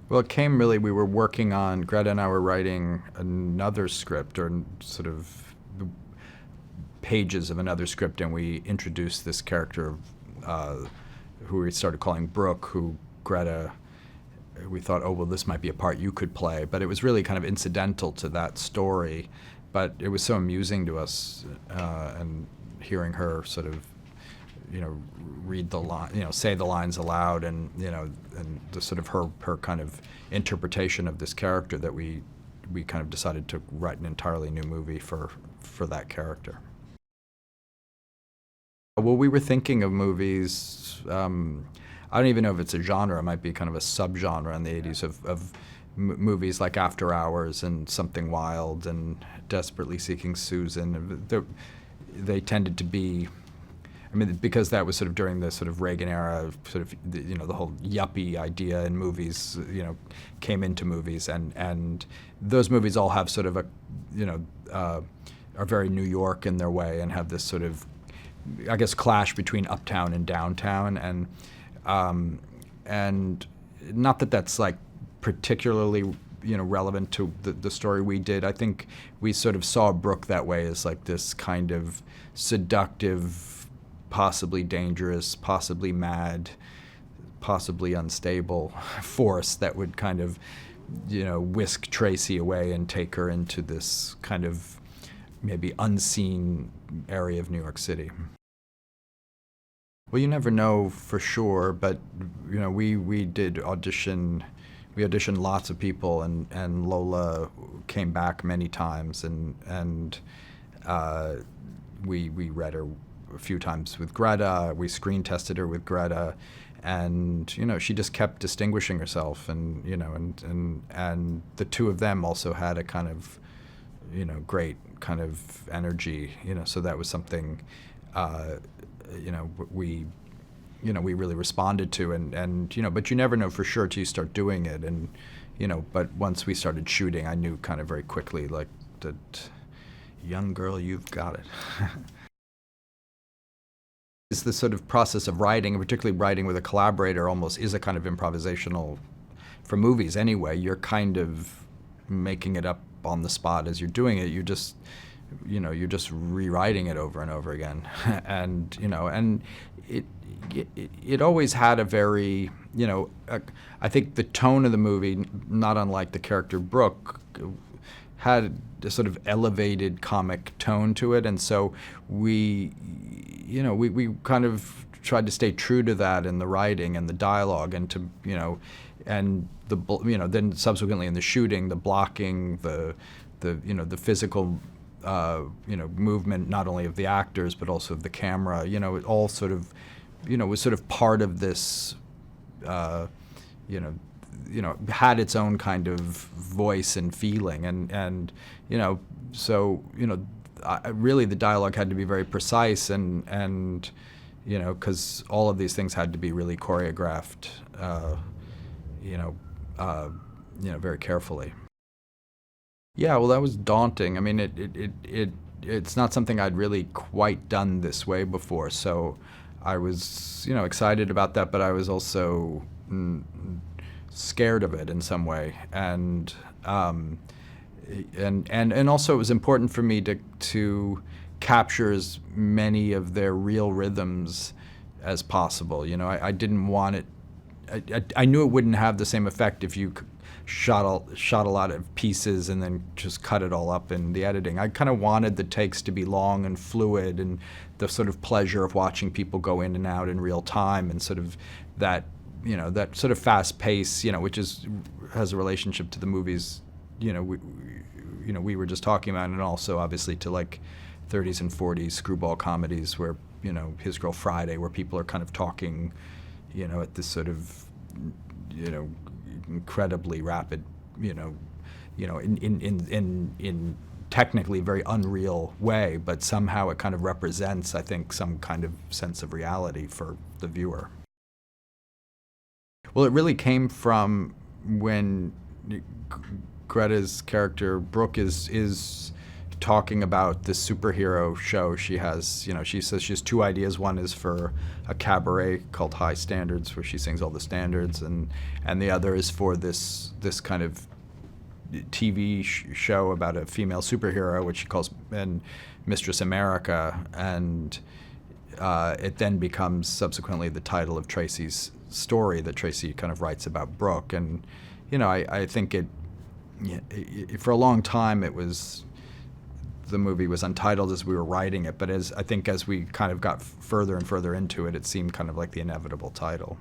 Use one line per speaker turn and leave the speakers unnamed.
Well, it came really, we were working on, Greta and I were writing another script, or sort of the pages of another script, and we introduced this character uh, who we started calling Brooke, who Greta, we thought, oh, well, this might be a part you could play. But it was really kind of incidental to that story. But it was so amusing to us, and hearing her sort of, read the line, say the lines aloud, and and the sort of her kind of interpretation of this character, that we kind of decided to write an entirely new movie for that character. Well, we were thinking of movies. I don't even know if it's a genre. It might be kind of a subgenre in the '80s of movies like After Hours and Something Wild and Desperately Seeking Susan. They tended to be, I mean, because that was sort of during the sort of Reagan era, sort of, the whole yuppie idea in movies, came into movies, and those movies all have sort of a, are very New York in their way, and have this sort of, I guess, clash between uptown and downtown, and not that that's like particularly relevant to the story we did. I think we sort of saw Brooke that way, as like this kind of seductive, possibly dangerous, possibly mad, possibly unstable force that would kind of, whisk Tracy away and take her into this kind of maybe unseen area of New York City. Well, you never know for sure, but we did audition. We auditioned lots of people, and Lola came back many times, and we read her a few times with Greta. We screen tested her with Greta, and she just kept distinguishing herself, and and the two of them also had a kind of great kind of energy, so that was something we we really responded to, and but you never know for sure till you start doing it, and but once we started shooting, I knew kind of very quickly, like, that young girl, you've got it. It's the sort of process of writing, and particularly writing with a collaborator, almost is a kind of improvisational, for movies anyway. You're kind of making it up on the spot as you're doing it. You just you're just rewriting it over and over again, and and it always had a very, I think the tone of the movie, not unlike the character Brooke, had a sort of elevated comic tone to it, and so we we kind of tried to stay true to that in the writing and the dialogue, and to and the then subsequently in the shooting, the blocking, the the physical movement, not only of the actors but also of the camera. It all sort of was sort of part of this. Had its own kind of voice and feeling, and so really the dialogue had to be very precise, and because all of these things had to be really choreographed, very carefully. Yeah, well, that was daunting. I mean, it's not something I'd really quite done this way before, so I was excited about that, but I was also scared of it in some way, and also it was important for me to capture as many of their real rhythms as possible. I didn't want it. I knew it wouldn't have the same effect if you shot a lot of pieces and then just cut it all up in the editing. I kind of wanted the takes to be long and fluid, and the sort of pleasure of watching people go in and out in real time, and sort of that that sort of fast pace, which has a relationship to the movies, we were just talking about, and also obviously to like 30s and 40s screwball comedies, where His Girl Friday, where people are kind of talking, at this sort of incredibly rapid, in technically very unreal way, but somehow it kind of represents, I think, some kind of sense of reality for the viewer. Well, it really came from when Greta's character Brooke is talking about this superhero show she has. She says she has two ideas. One is for a cabaret called High Standards, where she sings all the standards, and the other is for this kind of TV show about a female superhero, which she calls Mistress America, and it then becomes subsequently the title of Tracy's story that Tracy kind of writes about Brooke. And I think for a long time the movie was untitled as we were writing it, but as we kind of got further and further into it, it seemed kind of like the inevitable title.